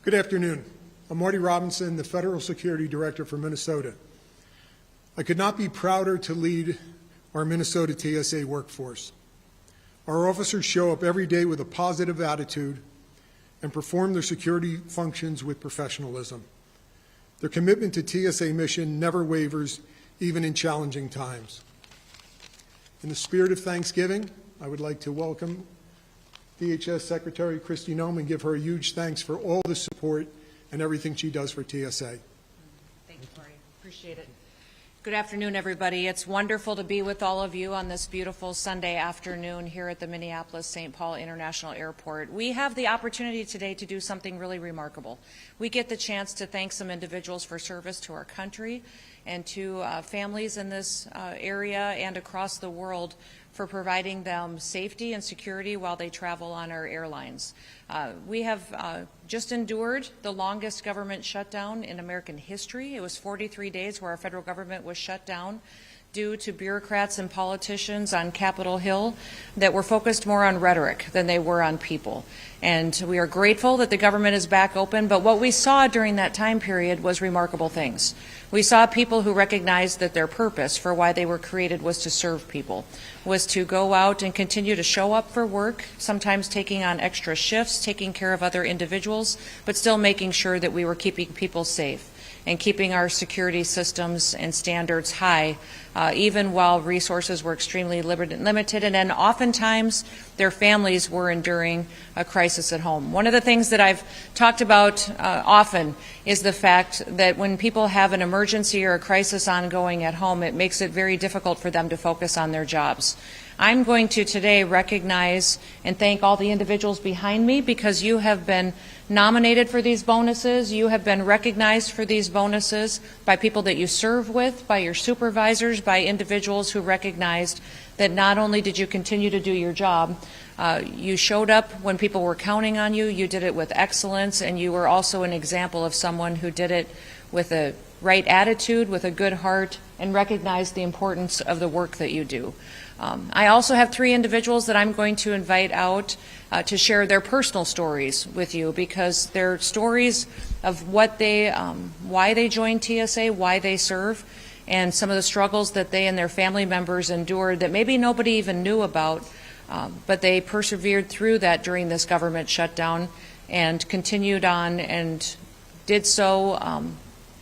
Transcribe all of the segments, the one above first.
Good afternoon. I'm Marty Robinson, the Federal Security Director for Minnesota. I could not be prouder to lead our Minnesota TSA workforce. Our officers show up every day with a positive attitude and perform their security functions with professionalism. Their commitment to TSA mission never wavers, even in challenging times. In the spirit of Thanksgiving, I would like to welcome DHS Secretary Kristi Noem and give her a huge thanks for all the support and everything she does for TSA. Thank you, Marty. Appreciate it. Good afternoon, everybody. It's wonderful to be with all of you on this beautiful Sunday afternoon here at the Minneapolis-St. Paul International Airport. We have the opportunity today to do something really remarkable. We get the chance to thank some individuals for service to our country and to families in this area and across the world for providing them safety and security while they travel on our airlines. We have just endured the longest government shutdown in American history. It was 43 days where our federal government was shut down due to bureaucrats and politicians on Capitol Hill that were focused more on rhetoric than they were on people. And we are grateful that the government is back open, but what we saw during that time period was remarkable things. We saw people who recognized that their purpose for why they were created was to serve people, was to go out and continue to show up for work, sometimes taking on extra shifts, taking care of other individuals, but still making sure that we were keeping people safe and keeping our security systems and standards high, even while resources were extremely limited, and then oftentimes their families were enduring a crisis at home. One of the things that I've talked about often is the fact that when people have an emergency or a crisis ongoing at home, it makes it very difficult for them to focus on their jobs. I'm going to today recognize and thank all the individuals behind me because you have been nominated for these bonuses. You have been recognized for these bonuses by people that you serve with, by your supervisors, by individuals who recognized that not only did you continue to do your job, you showed up when people were counting on you, you did it with excellence, and you were also an example of someone who did it with a right attitude, with a good heart, and recognized the importance of the work that you do. I also have 3 individuals that I'm going to invite out to share their personal stories with you, because they're stories of what they, why they joined TSA, why they serve, and some of the struggles that they and their family members endured that maybe nobody even knew about, but they persevered through that during this government shutdown and continued on and did so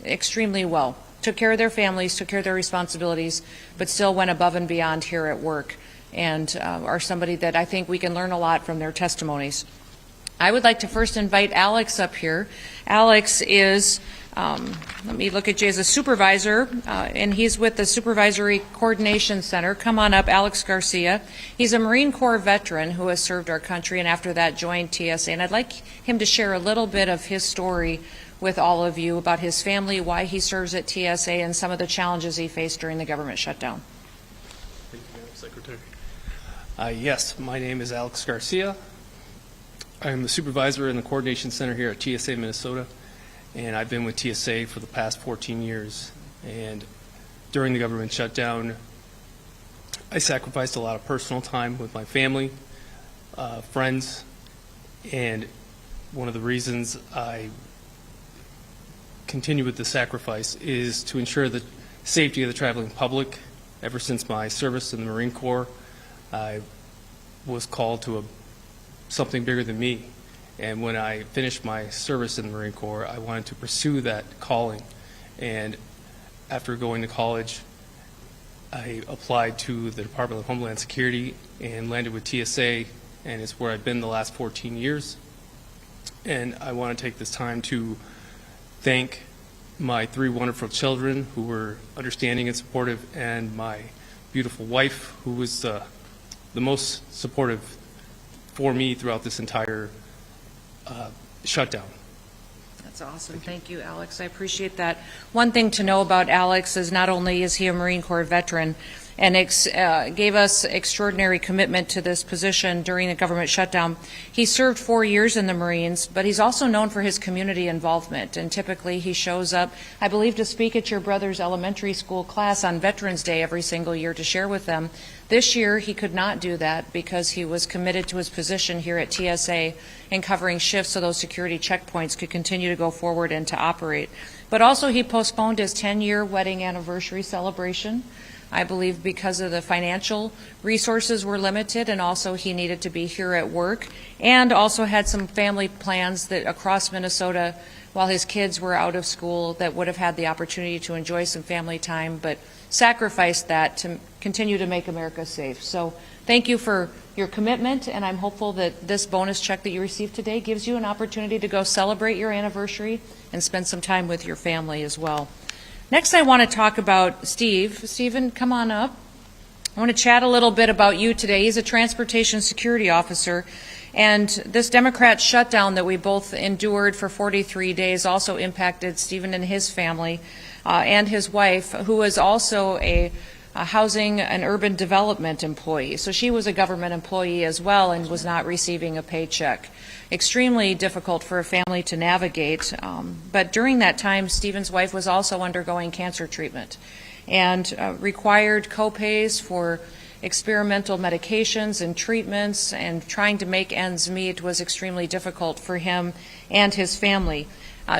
extremely well. Took care of their families, took care of their responsibilities, but still went above and beyond here at work, and are somebody that I think we can learn a lot from their testimonies. I would like to first invite Alex up here. Alex is, let me look at you, as a supervisor, and he's with the Supervisory Coordination Center. Come on up, Alex Garcia. He's a Marine Corps veteran who has served our country and after that joined TSA, and I'd like him to share a little bit of his story with all of you about his family, why he serves at TSA, and some of the challenges he faced during the government shutdown. Thank you, Madam Secretary. Yes, my name is Alex Garcia. I am the supervisor in the Coordination Center here at TSA Minnesota, and I've been with TSA for the past 14 years. And during the government shutdown, I sacrificed a lot of personal time with my family, friends, and one of the reasons I continue with the sacrifice is to ensure the safety of the traveling public. Ever since my service in the Marine Corps, I was called to something bigger than me. And when I finished my service in the Marine Corps, I wanted to pursue that calling. And after going to college, I applied to the Department of Homeland Security and landed with TSA, and it's where I've been the last 14 years. And I want to take this time to thank my 3 wonderful children who were understanding and supportive, and my beautiful wife who was the most supportive for me throughout this entire shutdown. That's awesome. Thank you, Alex. I appreciate that. One thing to know about Alex is not only is he a Marine Corps veteran, and gave us extraordinary commitment to this position during the government shutdown. He served 4 years in the Marines, but he's also known for his community involvement, and typically he shows up, I believe, to speak at your brother's elementary school class on Veterans Day every single year to share with them. This year, he could not do that because he was committed to his position here at TSA in covering shifts so those security checkpoints could continue to go forward and to operate. But also, he postponed his 10-year wedding anniversary celebration, I believe because of the financial resources were limited, and also he needed to be here at work, and also had some family plans that across Minnesota while his kids were out of school that would have had the opportunity to enjoy some family time, but sacrificed that to continue to make America safe. So thank you for your commitment, and I'm hopeful that this bonus check that you received today gives you an opportunity to go celebrate your anniversary and spend some time with your family as well. Next, I want to talk about Steve. Stephen, come on up. I want to chat a little bit about you today. He's a transportation security officer, and this Democrat shutdown that we both endured for 43 days also impacted Stephen and his family and his wife, who was also a housing and urban development employee. So she was a government employee as well and was not receiving a paycheck. Extremely difficult for a family to navigate. But during that time, Stephen's wife was also undergoing cancer treatment and required co-pays for experimental medications and treatments, and trying to make ends meet was extremely difficult for him and his family.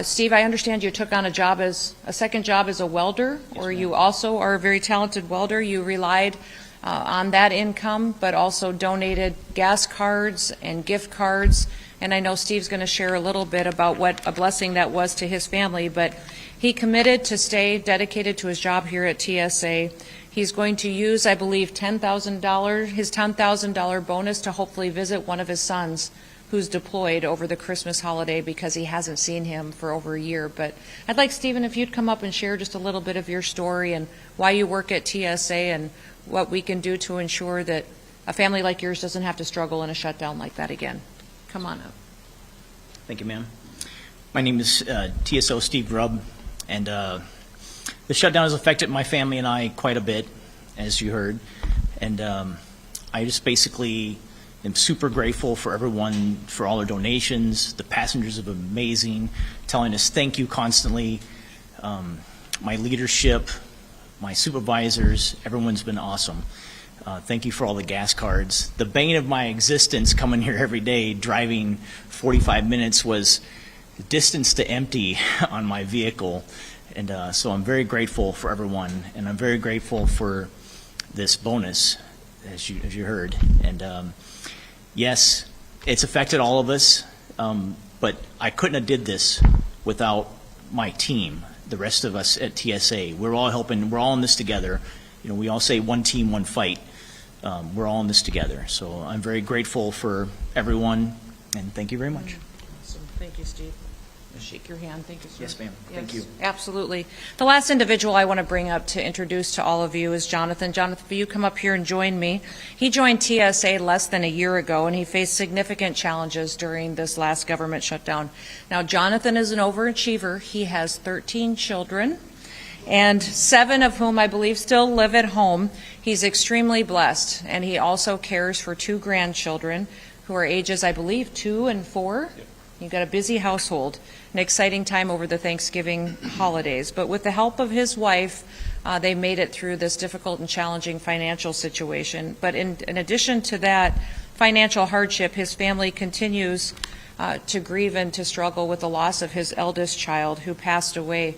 Steve, I understand you took on a second job as a welder, or you also are a very talented welder. You relied on that income, but also donated gas cards and gift cards. And I know Steve's going to share a little bit about what a blessing that was to his family, but he committed to stay dedicated to his job here at TSA. He's going to use, I believe, his $10,000 bonus to hopefully visit one of his sons who's deployed over the Christmas holiday because he hasn't seen him for over a year. But I'd like, Stephen, if you'd come up and share just a little bit of your story and why you work at TSA and what we can do to ensure that a family like yours doesn't have to struggle in a shutdown like that again. Come on up. Thank you, ma'am. My name is TSO Steve Grubb, and the shutdown has affected my family and I quite a bit, as you heard. And I just basically am super grateful for everyone, for all their donations. The passengers have been amazing, telling us thank you constantly. My leadership, my supervisors, everyone's been awesome. Thank you for all the gas cards. The bane of my existence coming here every day, driving 45 minutes, was distance to empty on my vehicle. And so I'm very grateful for everyone, and I'm very grateful for this bonus, as you heard. And yes, it's affected all of us, but I couldn't have did this without my team, the rest of us at TSA. We're all helping. We're all in this together. You know, we all say one team, one fight. We're all in this together. So I'm very grateful for everyone, and thank you very much. Awesome. Thank you, Steve. I'll shake your hand. Thank you, sir. Yes, ma'am. Yes, Thank you. absolutely. The last individual I want to bring up to introduce to all of you is Jonathan. Jonathan, will you come up here and join me? He joined TSA less than a year ago, and he faced significant challenges during this last government shutdown. Now, Jonathan is an overachiever. He has 13 children, and 7 of whom I believe still live at home. He's extremely blessed, and he also cares for 2 grandchildren who are ages, I believe, 2 and 4. Yep. You've got a busy household, an exciting time over the Thanksgiving holidays. But with the help of his wife, they made it through this difficult and challenging financial situation. But in addition to that financial hardship, his family continues to grieve and to struggle with the loss of his eldest child, who passed away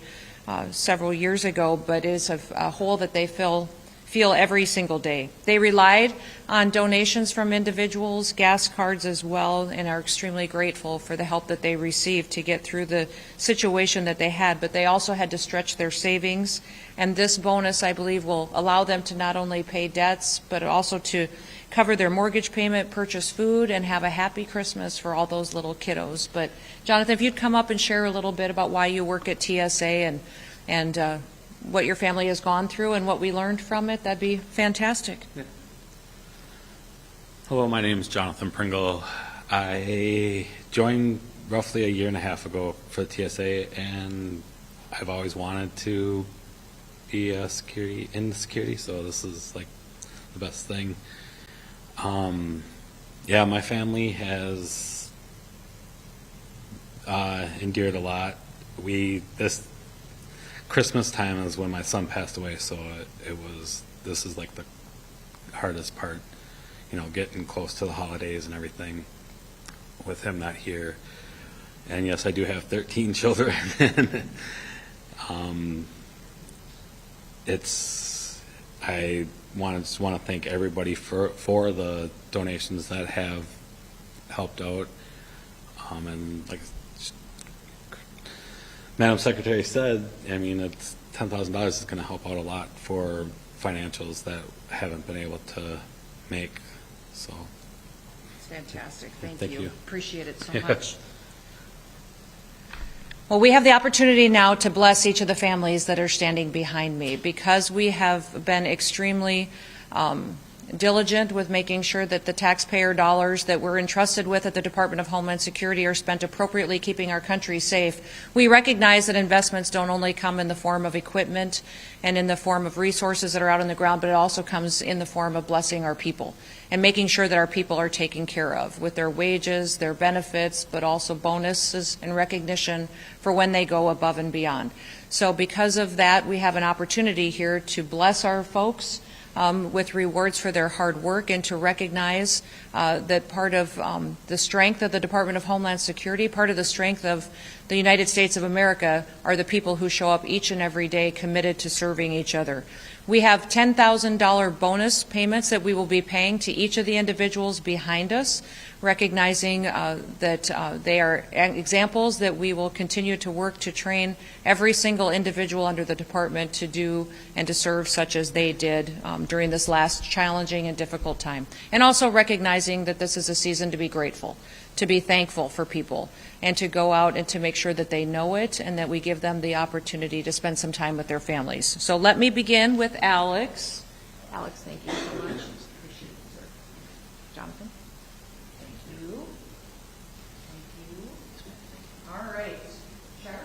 several years ago, but is a hole that they feel every single day. They relied on donations from individuals, gas cards as well, and are extremely grateful for the help that they received to get through the situation that they had. But they also had to stretch their savings, and this bonus, I believe, will allow them to not only pay debts, but also to cover their mortgage payment, purchase food, and have a happy Christmas for all those little kiddos. But Jonathan, if you'd come up and share a little bit about why you work at TSA and what your family has gone through and what we learned from it, that'd be fantastic. Yeah. Hello, my name is Jonathan Pringle. I joined roughly a year and a half ago for the TSA, and I've always wanted to be in security, so this is like the best thing. Yeah, my family has endured a lot. This Christmas time is when my son passed away, so this is like the hardest part, getting close to the holidays and everything with him not here. And yes, I do have 13 children. I just want to thank everybody for the donations that have helped out. And like Madam Secretary said, I mean, it's $10,000 is going to help out a lot for financials that haven't been able to make. So It's fantastic. Thank Thank you. you. Appreciate it so much. Well, we have the opportunity now to bless each of the families that are standing behind me, because we have been extremely diligent with making sure that the taxpayer dollars that we're entrusted with at the Department of Homeland Security are spent appropriately, keeping our country safe. We recognize that investments don't only come in the form of equipment and in the form of resources that are out on the ground, but it also comes in the form of blessing our people and making sure that our people are taken care of with their wages, their benefits, but also bonuses and recognition for when they go above and beyond. So because of that, we have an opportunity here to bless our folks with rewards for their hard work, and to recognize that part of the strength of the Department of Homeland Security, part of the strength of the United States of America, are the people who show up each and every day committed to serving each other. We have $10,000 bonus payments that we will be paying to each of the individuals behind us, recognizing that they are examples that we will continue to work to train every single individual under the department to do and to serve such as they did during this last challenging and difficult time. And also recognizing that this is a season to be grateful, to be thankful for people, and to go out and to make sure that they know it and that we give them the opportunity to spend some time with their families. So let me begin with Alex. Alex, thank you so much. Appreciate it, sir. Jonathan? Thank you. Thank you. All right. Sharon?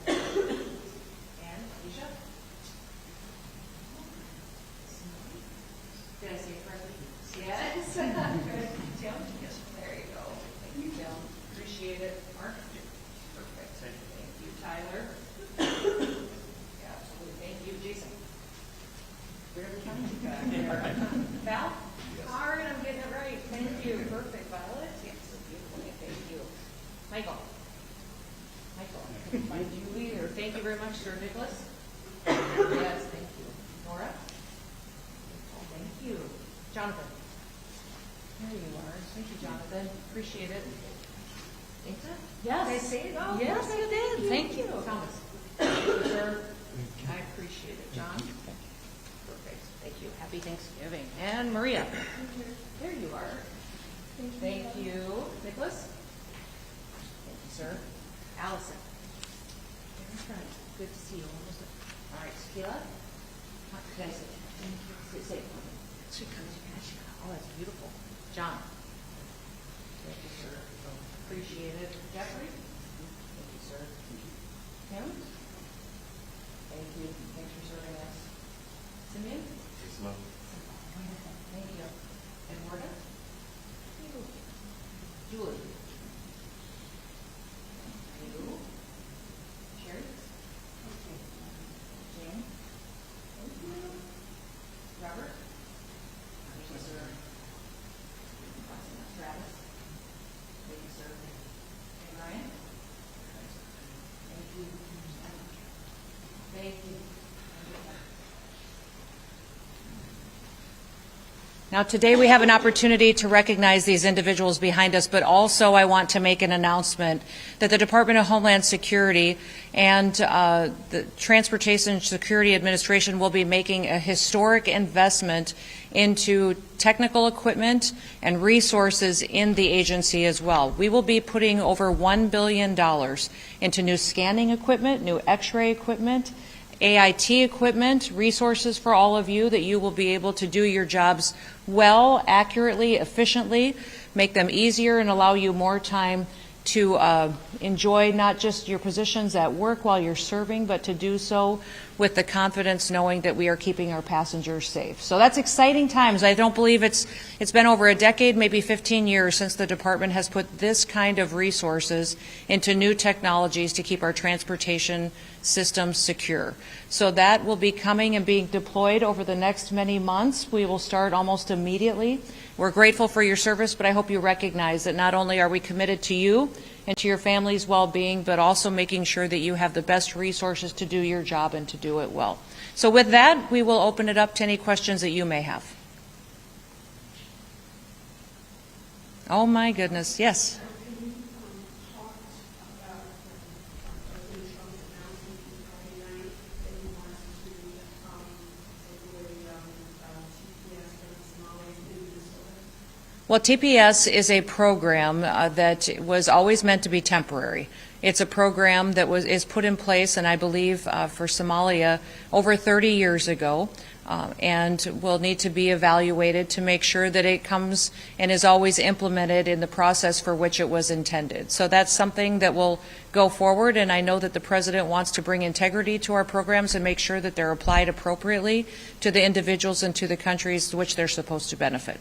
Thank you. And Alicia? Did I say it correctly? Yes. Good. Tim? Yes. There you go. Thank you, Tim. Appreciate it. Mark? Perfect. Thank you, Tyler. Yeah, absolutely. Thank you, Jason. Whatever time you got. Val? All right, I'm getting it right. Thank you. Perfect. Violet? Yes, beautiful. Thank you. Michael? My Julie, or thank you very much, Sir Nicholas. Yes, thank you. Nora? Oh, thank you. Jonathan? There you are. Thank you, Jonathan. Appreciate it. Inta? Yes. Did I say it? Oh, yes, I did. Thank you. Thomas? Thank you, sir. I appreciate it. John? Perfect. Thank you. Happy Thanksgiving. And Maria? There you are. Thank you. Nicholas? Thank you, sir. Allison? Good to see you. All right, Sheila? How could I say it? Say it. Oh, that's beautiful. John? Thank you, sir. Appreciate it. Jeffrey? Thank you, sir. Tim? Thank you. Thanks for serving us. Simeon? Yes, ma'am. Thank you. And Morgan? Julie? Thank you. Sherry? Jane? Thank you. Robert? Thank you, sir. Travis? Thank you, sir. And Ryan? Thank you. Thank you. Now, today we have an opportunity to recognize these individuals behind us, but also I want to make an announcement that the Department of Homeland Security and the Transportation Security Administration will be making a historic investment into technical equipment and resources in the agency as well. We will be putting over $1 billion into new scanning equipment, new x-ray equipment, AIT equipment, resources for all of you that you will be able to do your jobs well, accurately, efficiently, make them easier, and allow you more time to enjoy not just your positions at work while you're serving, but to do so with the confidence knowing that we are keeping our passengers safe. So that's exciting times. I don't believe it's been over a decade, maybe 15 years, since the department has put this kind of resources into new technologies to keep our transportation systems secure. So that will be coming and being deployed over the next many months. We will start almost immediately. We're grateful for your service, but I hope you recognize that not only are we committed to you and to your family's well-being, but also making sure that you have the best resources to do your job and to do it well. So with that, we will open it up to any questions that you may have. Oh my goodness, yes. Well, TPS is a program that was always meant to be temporary. It's a program that is put in place, and I believe for Somalia over 30 years ago, and will need to be evaluated to make sure that it comes and is always implemented in the process for which it was intended. So that's something that will go forward, and I know that the President wants to bring integrity to our programs and make sure that they're applied appropriately to the individuals and to the countries to which they're supposed to benefit.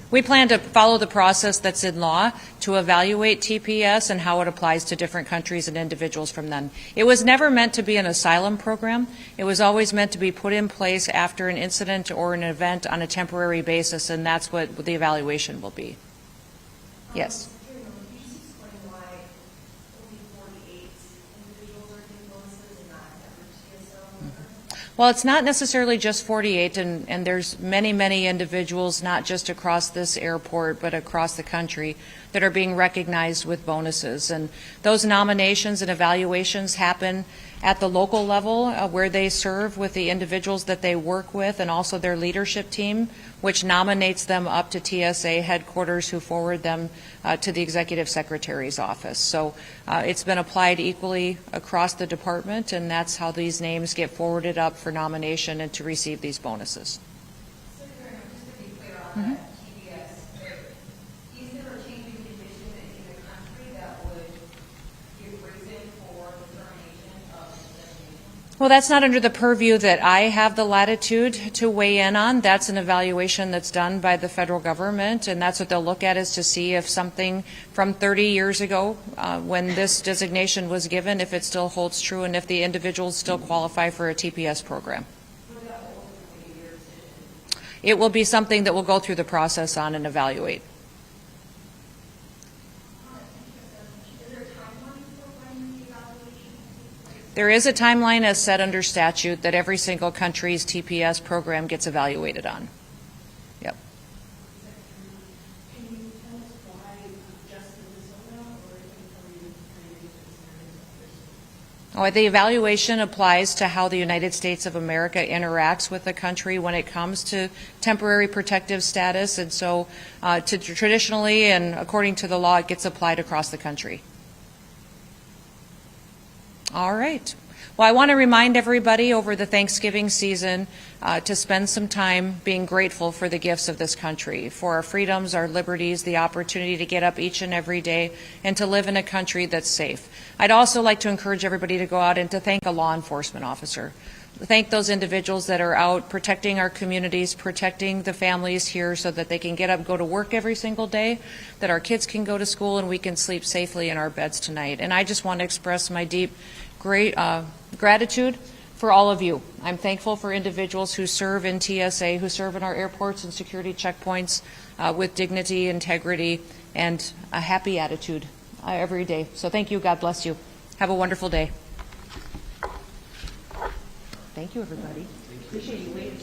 We plan to follow the process that's in law to evaluate TPS and how it applies to different countries and individuals from them. It was never meant to be an asylum program. It was always meant to be put in place after an incident or an event on a temporary basis, and that's what the evaluation will be. Yes. Well, it's not necessarily just 48, and there's many, many individuals, not just across this airport, but across the country, that are being recognized with bonuses. And those nominations and evaluations happen at the local level where they serve with the individuals that they work with, and also their leadership team, which nominates them up to TSA headquarters, who forward them to the Executive Secretary's office. So it's been applied equally across the department, and that's how these names get forwarded up for nomination and to receive these bonuses. So, just to be clear on that, TPS, is there a change in condition in the country that would give reason for the termination of the designation? Well, that's not under the purview that I have the latitude to weigh in on. That's an evaluation that's done by the federal government, and that's what they'll look at, is to see if something from 30 years ago, when this designation was given, if it still holds true, and if the individuals still qualify for a TPS program. It will be something that we'll go through the process on and evaluate. There is a timeline as set under statute that every single country's TPS program gets evaluated on. Yep. Can you tell us why just Minnesota, or are you trying to The evaluation applies to how the United States of America interacts with the country when it comes to temporary protective status, and so traditionally and according to the law, it gets applied across the country. All right. Well, I want to remind everybody over the Thanksgiving season to spend some time being grateful for the gifts of this country, for our freedoms, our liberties, the opportunity to get up each and every day and to live in a country that's safe. I'd also like to encourage everybody to go out and to thank a law enforcement officer. Thank those individuals that are out protecting our communities, protecting the families here so that they can get up, go to work every single day, that our kids can go to school, and we can sleep safely in our beds tonight. And I just want to express my deep gratitude for all of you. I'm thankful for individuals who serve in TSA, who serve in our airports and security checkpoints with dignity, integrity, and a happy attitude every day. So thank you. God bless you. Have a wonderful day. Thank you, everybody. Appreciate you waiting.